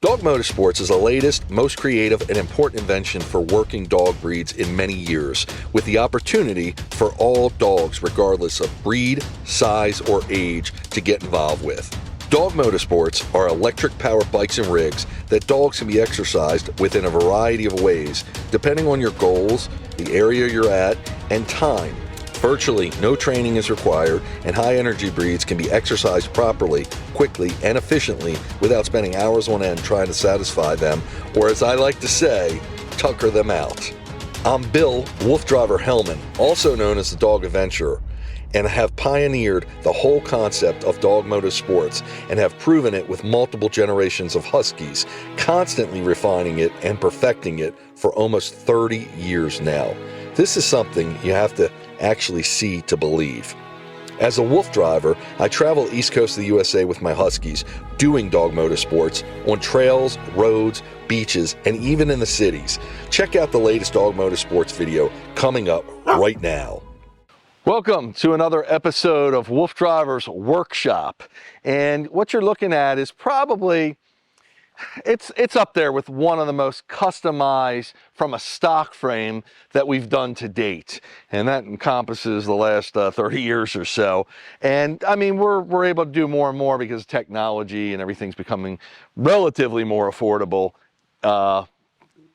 Dog Motorsports is the latest, most creative, and important invention for working dog breeds in many years, with the opportunity for all dogs, regardless of breed, size, or age, to get involved with. Dog Motorsports are electric-powered bikes and rigs that dogs can be exercised with in a variety of ways, depending on your goals, the area you're at, and time. Virtually no training is required, and high-energy breeds can be exercised properly, quickly, and efficiently without spending hours on end trying to satisfy them, or as I like to say, tucker them out. I'm Bill WooFdriver Hellman, also known as the Dog Adventurer, and have pioneered the whole concept of dog motorsports and have proven it with multiple generations of Huskies, constantly refining it and perfecting it for almost 30 years now. This is something you have to actually see to believe. As a WooFdriver, I travel the East Coast of the USA with my Huskies, doing dog motorsports on trails, roads, beaches, and even in the cities. Check out the latest dog motorsports video coming up right now. Welcome to another episode of WooFdriver's Workshop. And what you're looking at is probably, it's up there with one of the most customized from a stock frame that we've done to date. And that encompasses the last 30 years or so. And I mean, we're able to do more and more because technology and everything's becoming relatively more affordable.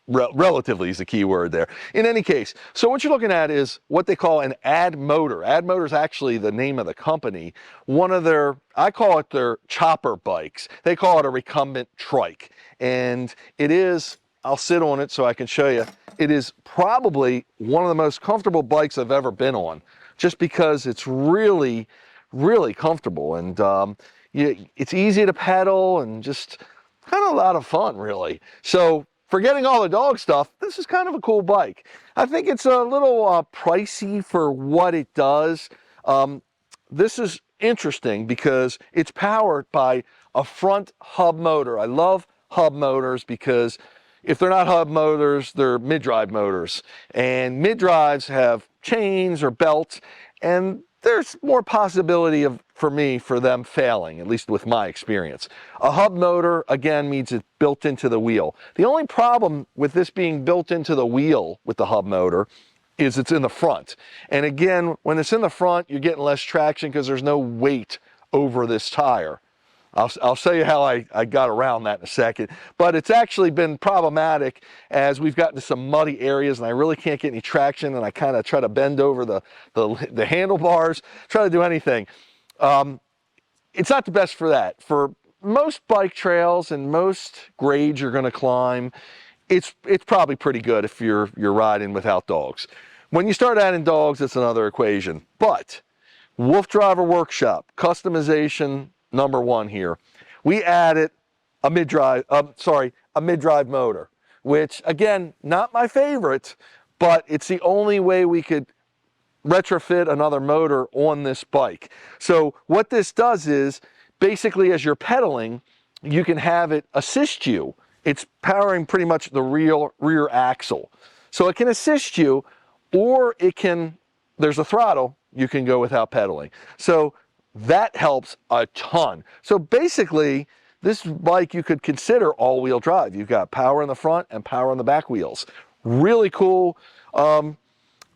Relatively is the key word there. In any case, so what you're looking at is what they call an ad motor. Ad motor is actually the name of the company. One of their, I call it their chopper bikes. They call it a recumbent trike. And it is, I'll sit on it so I can show you, it is probably one of the most comfortable bikes I've ever been on, just because it's really, really comfortable. And it's easy to pedal and just kind of a lot of fun, really. So, forgetting all the dog stuff, this is kind of a cool bike. I think it's a little pricey for what it does. This is interesting because it's powered by a front hub motor. I love hub motors because if they're not hub motors, they're mid-drive motors. And mid-drives have chains or belts, and there's more possibility for them failing, at least with my experience. A hub motor, again, means it's built into the wheel. The only problem with this being built into the wheel with the hub motor is it's in the front. And again, when it's in the front, you're getting less traction because there's no weight over this tire. I'll show you how I got around that in a second. But it's actually been problematic as we've gotten to some muddy areas and I really can't get any traction, and I kind of try to bend over the handlebars, try to do anything. It's not the best for that. For most bike trails and most grades you're going to climb, it's probably pretty good if you're riding without dogs. When you start adding dogs, it's another equation. But WooFdriver Workshop, customization number one here. We added a mid-drive motor, which again, not my favorite, but it's the only way we could retrofit another motor on this bike. So what this does is basically as you're pedaling, you can have it assist you. It's powering pretty much the rear axle. So it can assist you, or there's a throttle, you can go without pedaling. So that helps a ton. So basically, this bike you could consider all-wheel drive. You've got power in the front and power on the back wheels. Really cool.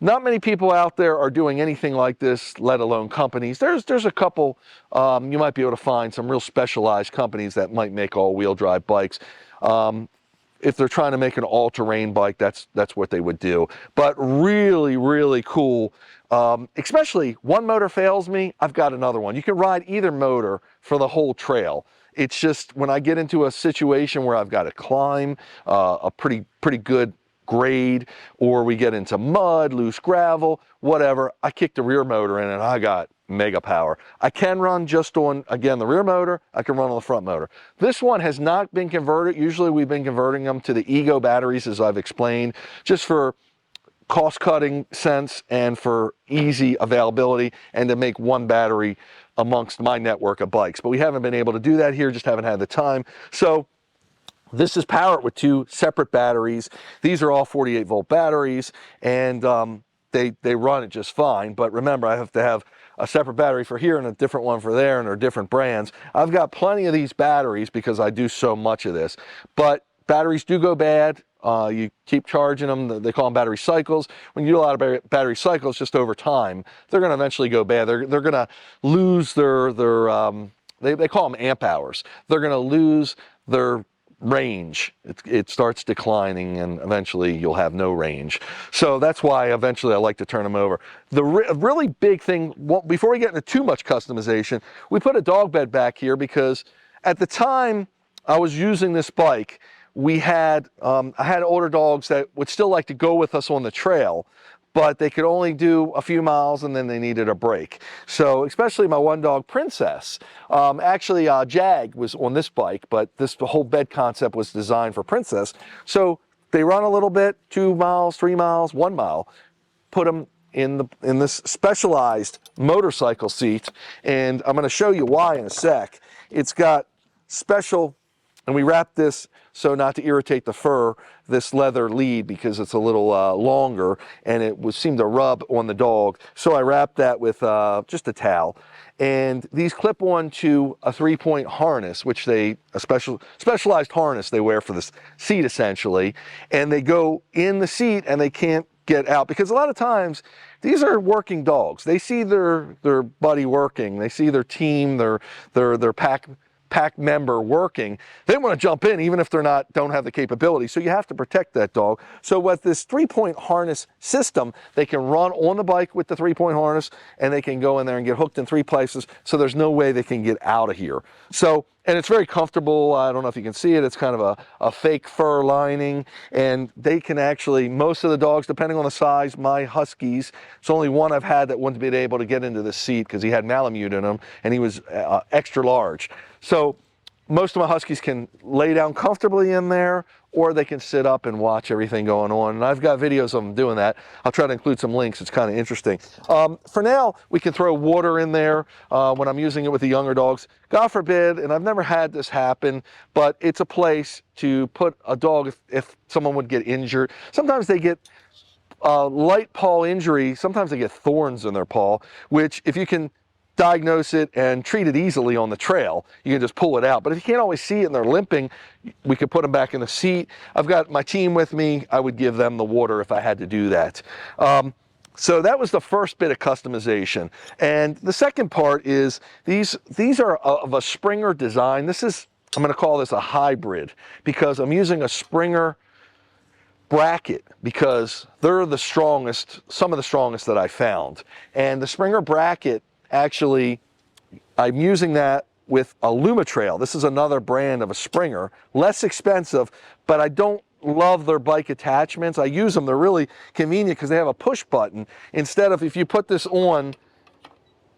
Not many people out there are doing anything like this, let alone companies. There's a couple, you might be able to find some real specialized companies that might make all-wheel drive bikes. If they're trying to make an all-terrain bike, that's what they would do. But really, really cool. Especially one motor fails me, I've got another one. You can ride either motor for the whole trail. It's just when I get into a situation where I've got to climb a pretty good grade, or we get into mud, loose gravel, whatever, I kick the rear motor in and I got mega power. I can run just on, again, the rear motor. I can run on the front motor. This one has not been converted. Usually we've been converting them to the Ego batteries, as I've explained, just for cost-cutting sense and for easy availability and to make one battery amongst my network of bikes. But we haven't been able to do that here, just haven't had the time. So this is powered with two separate batteries. These are all 48-volt batteries, and they run it just fine. But remember, I have to have a separate battery for here and a different one for there, and they're different brands. I've got plenty of these batteries because I do so much of this, but batteries do go bad. You keep charging them. They call them battery cycles. When you do a lot of battery cycles, just over time, they're going to eventually go bad. They're going to lose their they call them amp hours. They're going to lose their range. It starts declining, and eventually you'll have no range. So that's why eventually I like to turn them over. The really big thing, before we get into too much customization, we put a dog bed back here because at the time I was using this bike, we had I had older dogs that would still like to go with us on the trail, but they could only do a few miles and then they needed a break. So especially my one dog, Princess. Actually, Jag was on this bike, but the whole bed concept was designed for Princess. So they run a little bit, 2 miles, 3 miles, 1 mile, put them in this specialized motorcycle seat, and I'm going to show you why in a sec. It's got special, and we wrap this so not to irritate the fur, this leather lead, because it's a little longer and it would seem to rub on the dog. So I wrapped that with just a towel. And these clip on to a 3-point harness, which a specialized harness they wear for this seat essentially. And they go in the seat and they can't get out, because a lot of times these are working dogs. They see their buddy working, they see their team, their pack member working. They want to jump in even if don't have the capability. So you have to protect that dog. So with this 3-point harness system, they can run on the bike with the 3-point harness, and they can go in there and get hooked in 3 places. So there's no way they can get out of here. So, and it's very comfortable. I don't know if you can see it. It's kind of a fake fur lining, and they can actually, most of the dogs, depending on the size, my Huskies, it's only one I've had that wouldn't be able to get into the seat because he had Malamute in him and he was extra large. So most of my Huskies can lay down comfortably in there, or they can sit up and watch everything going on. And I've got videos of them doing that. I'll try to include some links. It's kind of interesting. For now, we can throw water in there when I'm using it with the younger dogs. God forbid, and I've never had this happen, but it's a place to put a dog if someone would get injured. Sometimes they get light paw injury. Sometimes they get thorns in their paw, which if you can diagnose it and treat it easily on the trail, you can just pull it out. But if you can't always see it and they're limping, we could put them back in the seat. I've got my team with me. I would give them the water if I had to do that. So that was the first bit of customization. And the second part is these are of a Springer design. I'm going to call this a hybrid because I'm using a Springer bracket because they're the strongest, some of the strongest that I found. And the Springer bracket, actually, I'm using that with a Lumitrail. This is another brand of a Springer, less expensive, but I don't love their bike attachments. I use them, they're really convenient because they have a push button. Instead of, if you put this on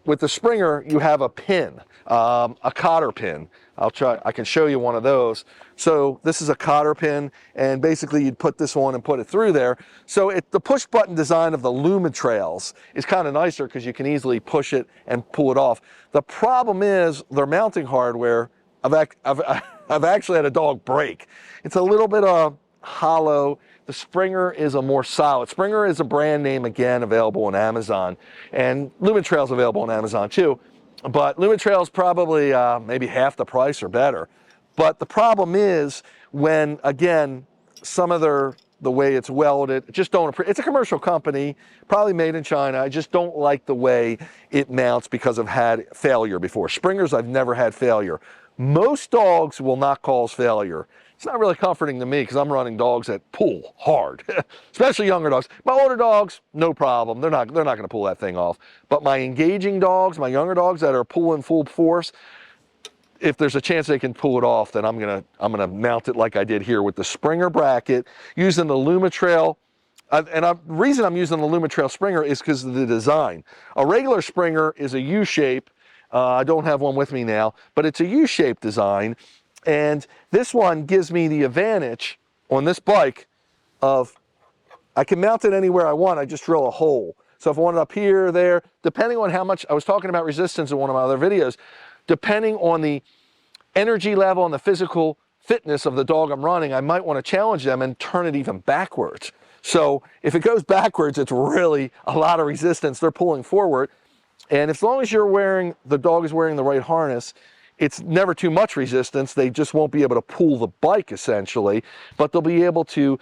with the Springer, you have a pin, a cotter pin. I can show you one of those. So this is a cotter pin, and basically you'd put this on and put it through there. So the push button design of the Lumitrails is kind of nicer because you can easily push it and pull it off. The problem is their mounting hardware, I've actually had a dog break. It's a little bit hollow. The Springer is a more solid. Springer is a brand name, again, available on Amazon, and Lumitrail's available on Amazon too. But Lumitrail's probably maybe half the price or better. But the problem is when, again, some of the way it's welded, just don't, it's a commercial company, probably made in China. I just don't like the way it mounts because I've had failure before. Springers, I've never had failure. Most dogs will not cause failure. It's not really comforting to me because I'm running dogs that pull hard, especially younger dogs. My older dogs, no problem. They're not going to pull that thing off. But my engaging dogs, my younger dogs that are pulling full force, if there's a chance they can pull it off, then I'm gonna mount it like I did here with the Springer bracket using the Lumitrail. The reason I'm using the Lumitrail Springer is because of the design. A regular Springer is a U-shape. I don't have one with me now, but it's a U-shaped design. And this one gives me the advantage on this bike of I can mount it anywhere I want. I just drill a hole. So if I want it up here or there, depending on how much, I was talking about resistance in one of my other videos, depending on the energy level and the physical fitness of the dog I'm running, I might want to challenge them and turn it even backwards. So if it goes backwards, it's really a lot of resistance. They're pulling forward. And as long as the dog is wearing the right harness, it's never too much resistance. They just won't be able to pull the bike essentially, but they'll be able to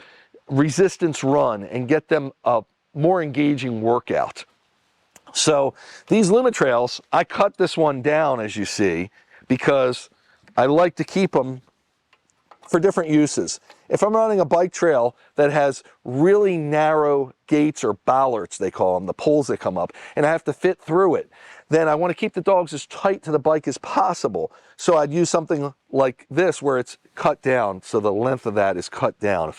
resistance run and get them a more engaging workout. So these limit trails, I cut this one down, as you see, because I like to keep them for different uses. If I'm running a bike trail that has really narrow gates or bollards, they call them, the poles that come up, and I have to fit through it, then I want to keep the dogs as tight to the bike as possible. So I'd use something like this where it's cut down, so the length of that is cut down,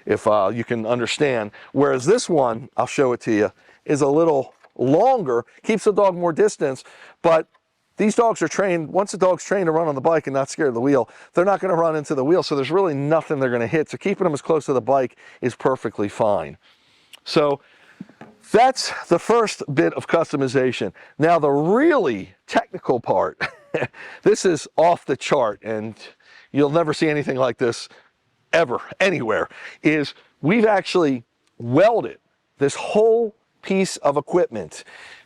if you can understand. Whereas this one, I'll show it to you, is a little longer, keeps the dog more distance, but these dogs are trained, once a dog's trained to run on the bike and not scared of the wheel, they're not going to run into the wheel, so there's really nothing they're going to hit. So keeping them as close to the bike is perfectly fine. So that's the first bit of customization. Now the really technical part, this is off the chart, and you'll never see anything like this ever, anywhere, is we've actually welded this whole piece of equipment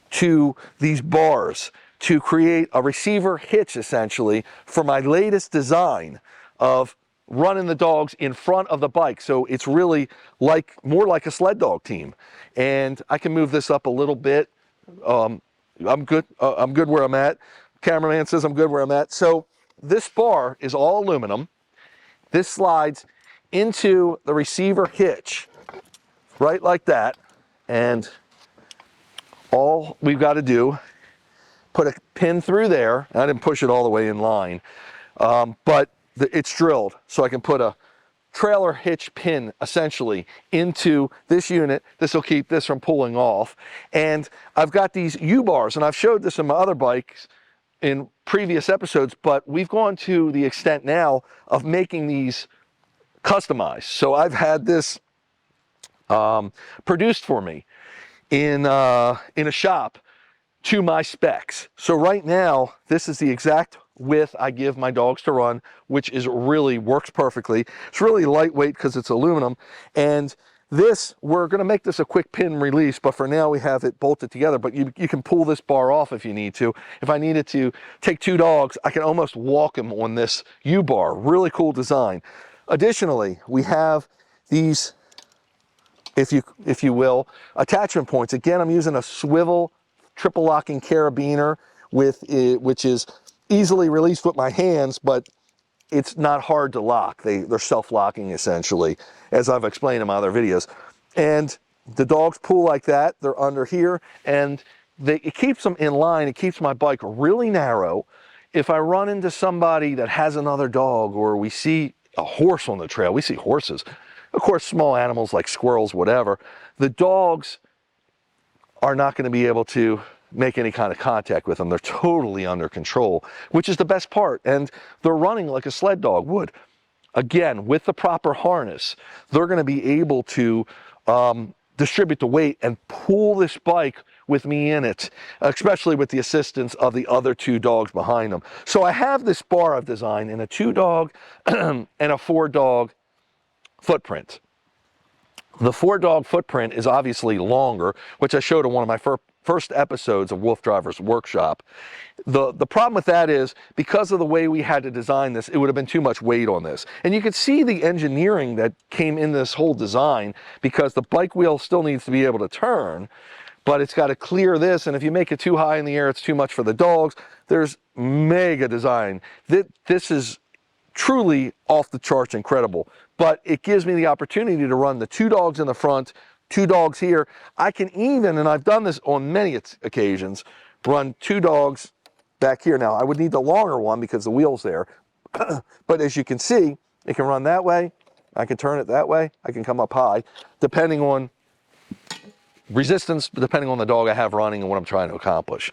to these bars to create a receiver hitch, essentially, for my latest design of running the dogs in front of the bike. So it's really more like a sled dog team. And I can move this up a little bit. I'm good where I'm at. Cameraman says I'm good where I'm at. So this bar is all aluminum. This slides into the receiver hitch, right like that. And all we've got to do, put a pin through there. I didn't push it all the way in line, but it's drilled, so I can put a trailer hitch pin essentially into this unit. This will keep this from pulling off. And I've got these U-bars, and I've showed this in my other bikes in previous episodes, but we've gone to the extent now of making these customized. So I've had this produced for me in a shop to my specs. So right now, this is the exact width I give my dogs to run, which is really works perfectly. It's really lightweight because it's aluminum. And this, we're gonna make this a quick pin release, but for now we have it bolted together, but you can pull this bar off if you need to. If I needed to take two dogs, I can almost walk them on this U-bar. Really cool design. Additionally, we have these, if you will, attachment points. Again, I'm using a swivel triple locking carabiner which is easily released with my hands, but it's not hard to lock. They're self-locking essentially, as I've explained in my other videos. And the dogs pull like that. They're under here, and it keeps them in line. It keeps my bike really narrow. If I run into somebody that has another dog, or we see a horse on the trail, we see horses, of course, small animals like squirrels, whatever, the dogs are not going to be able to make any kind of contact with them. They're totally under control, which is the best part. And they're running like a sled dog would. Again, with the proper harness, they're going to be able to distribute the weight and pull this bike with me in it, especially with the assistance of the other two dogs behind them. So I have this bar I've designed in a 2-dog and a 4-dog footprint. The 4-dog footprint is obviously longer, which I showed in one of my first episodes of WooFdriver's workshop. The problem with that is, because of the way we had to design this, it would have been too much weight on this. And you could see the engineering that came in this whole design, because the bike wheel still needs to be able to turn, but it's got to clear this, and if you make it too high in the air, it's too much for the dogs. There's mega design. This is truly off the charts incredible, but it gives me the opportunity to run the 2 dogs in the front, 2 dogs here. I can even, and I've done this on many occasions, run 2 dogs back here. Now, I would need the longer one because the wheel's there, but as you can see, it can run that way, I can turn it that way, I can come up high, depending on resistance, depending on the dog I have running and what I'm trying to accomplish.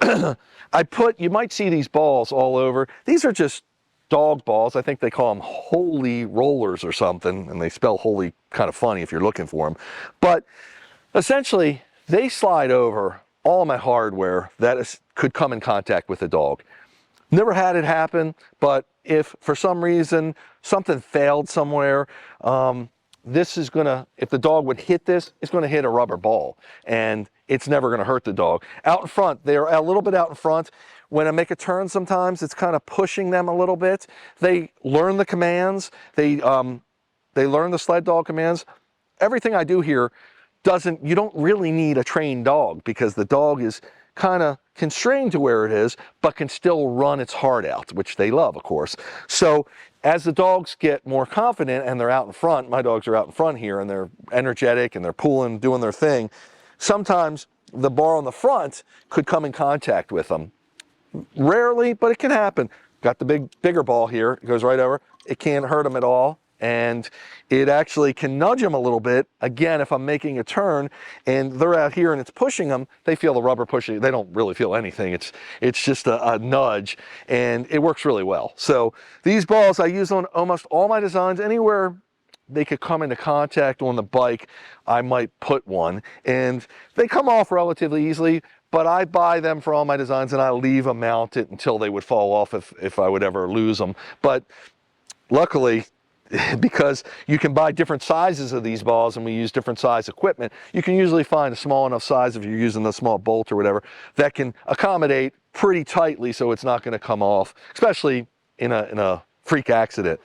You might see these balls all over. These are just dog balls. I think they call them holy rollers or something, and they spell holy kind of funny if you're looking for them. But essentially, they slide over all my hardware that could come in contact with the dog. Never had it happen, but if for some reason something failed somewhere, if the dog would hit this, it's gonna hit a rubber ball. And it's never going to hurt the dog. Out in front, they're a little bit out in front. When I make a turn, sometimes it's kind of pushing them a little bit. They learn the commands. They learn the sled dog commands. Everything I do here you don't really need a trained dog, because the dog is kind of constrained to where it is, but can still run its heart out, which they love, of course. So as the dogs get more confident and they're out in front, my dogs are out in front here and they're energetic and they're pulling, doing their thing, sometimes the bar on the front could come in contact with them. Rarely, but it can happen. Got the bigger ball here, it goes right over. It can't hurt them at all. And it actually can nudge them a little bit. Again, if I'm making a turn and they're out here and it's pushing them, they feel the rubber pushing. They don't really feel anything. It's just a nudge, and it works really well. So these balls I use on almost all my designs. Anywhere they could come into contact on the bike, I might put one. And they come off relatively easily, but I buy them for all my designs and I leave them mounted until they would fall off if I would ever lose them. But luckily, because you can buy different sizes of these balls and we use different size equipment, you can usually find a small enough size, if you're using a small bolt or whatever, that can accommodate pretty tightly so it's not going to come off, especially in a freak accident.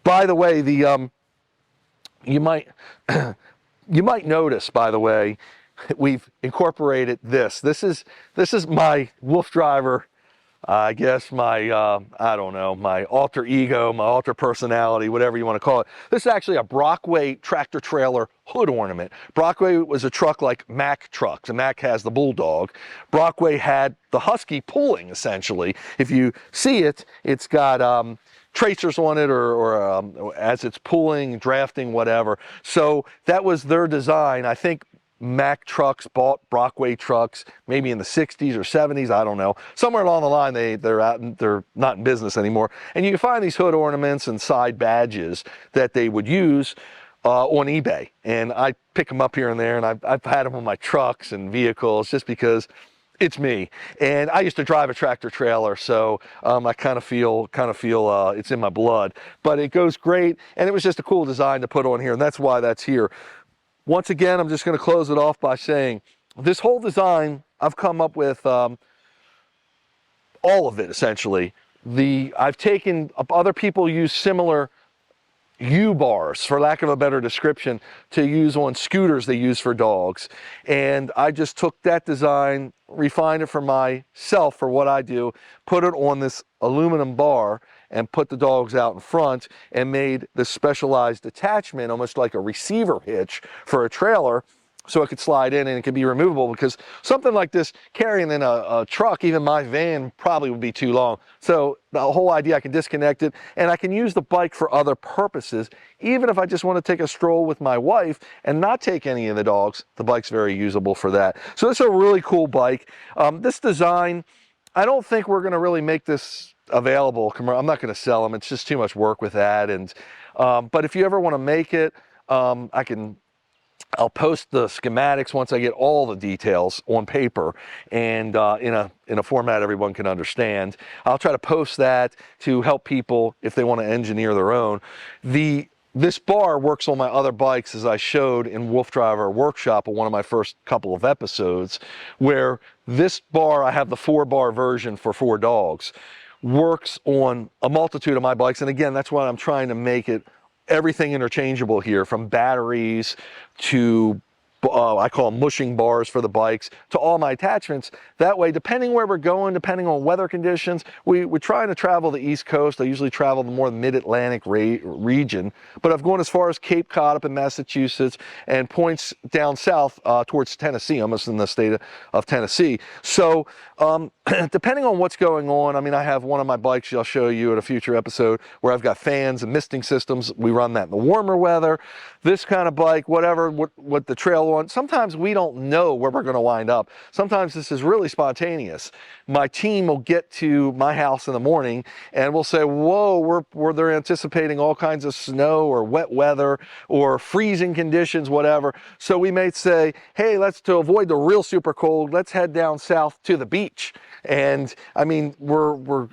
By the way, you might notice, by the way, we've incorporated this. This is my WooFdriver, I guess my, I don't know, my alter ego, my alter personality, whatever you want to call it. This is actually a Brockway tractor trailer hood ornament. Brockway was a truck like Mack trucks, and Mack has the Bulldog. Brockway had the Husky pulling, essentially. If you see it, it's got tracers on it, or as it's pulling, drafting, whatever. So that was their design. I think Mack trucks bought Brockway trucks maybe in the 60s or 70s, I don't know. Somewhere along the line they're not in business anymore. And you can find these hood ornaments and side badges that they would use on eBay. And I pick them up here and there, and I've had them on my trucks and vehicles just because it's me. And I used to drive a tractor trailer, so I kind of feel it's in my blood. But it goes great, and it was just a cool design to put on here, and that's why that's here. Once again, I'm just going to close it off by saying this whole design, I've come up with all of it, essentially. I've taken, other people use similar U-bars, for lack of a better description, to use on scooters they use for dogs. And I just took that design, refined it for myself, for what I do, put it on this aluminum bar, and put the dogs out in front, and made this specialized attachment, almost like a receiver hitch for a trailer, so it could slide in and it could be removable, because something like this carrying in a truck, even my van, probably would be too long. So the whole idea, I can disconnect it and I can use the bike for other purposes. Even if I just want to take a stroll with my wife and not take any of the dogs, the bike's very usable for that. So this is a really cool bike. This design, I don't think we're going to really make this available. I'm not going to sell them. It's just too much work with that. And but if you ever want to make it, I'll post the schematics once I get all the details on paper and in a format everyone can understand. I'll try to post that to help people if they want to engineer their own. This bar works on my other bikes, as I showed in WooFdriver Workshop on one of my first couple of episodes, where this bar, I have the 4-bar version for 4 dogs, works on a multitude of my bikes. And again, that's why I'm trying to make it everything interchangeable here, from batteries to I call them mushing bars for the bikes, to all my attachments. That way, depending where we're going, depending on weather conditions, we're trying to travel the East Coast. I usually travel the more mid-Atlantic region, but I've gone as far as Cape Cod up in Massachusetts and points down south towards Tennessee, almost in the state of Tennessee. So depending on what's going on, I mean, I have one of my bikes I'll show you in a future episode where I've got fans and misting systems. We run that in the warmer weather. This kind of bike, whatever, what the trail on, sometimes we don't know where we're going to wind up. Sometimes this is really spontaneous. My team will get to my house in the morning and we'll say, whoa, they're anticipating all kinds of snow or wet weather or freezing conditions, whatever. So we may say, hey, to avoid the real super cold, let's head down south to the beach. And I mean,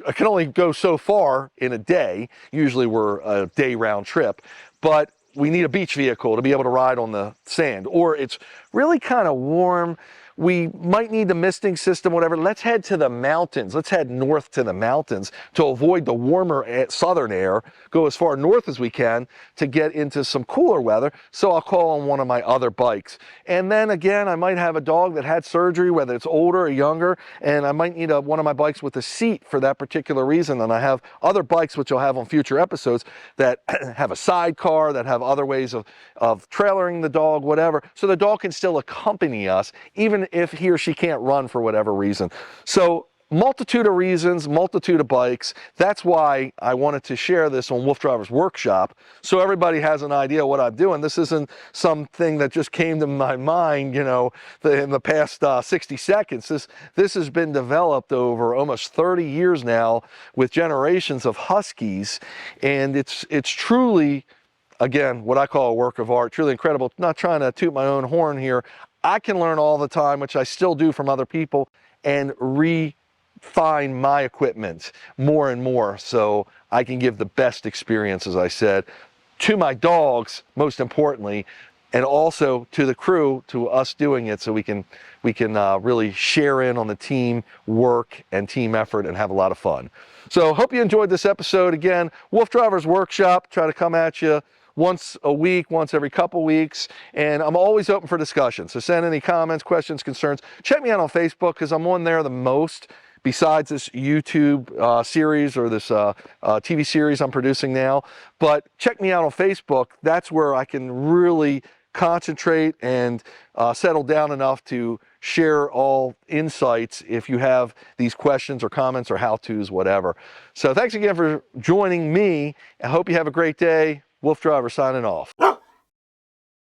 I can only go so far in a day. Usually we're a day round trip, but we need a beach vehicle to be able to ride on the sand. Or it's really kind of warm. we might need the misting system, whatever. Let's head to the mountains. Let's head north to the mountains to avoid the warmer southern air, go as far north as we can to get into some cooler weather. So I'll call on one of my other bikes. And then again, I might have a dog that had surgery, whether it's older or younger, and I might need one of my bikes with a seat for that particular reason. And I have other bikes, which I'll have on future episodes, that have a sidecar, that have other ways of trailering the dog, whatever. So the dog can still accompany us, even if he or she can't run for whatever reason. So multitude of reasons, multitude of bikes. That's why I wanted to share this on WooFdriver's workshop, so everybody has an idea what I'm doing. This isn't something that just came to my mind, in the past 60 seconds. This has been developed over almost 30 years now with generations of Huskies, and it's truly, again, what I call a work of art, truly incredible. Not trying to toot my own horn here. I can learn all the time, which I still do from other people, and refine my equipment more and more so I can give the best experience, as I said, to my dogs, most importantly, and also to the crew, to us doing it, so we can really share in on the team work and team effort and have a lot of fun. So hope you enjoyed this episode. Again, WooFdriver's Workshop, try to come at you once a week, once every couple weeks, and I'm always open for discussion. So send any comments, questions, concerns. Check me out on Facebook, because I'm on there the most, besides this YouTube series or this TV series I'm producing now. But check me out on Facebook. That's where I can really concentrate and settle down enough to share all insights if you have these questions or comments or how-tos, whatever. So thanks again for joining me. I hope you have a great day. WooFdriver signing off.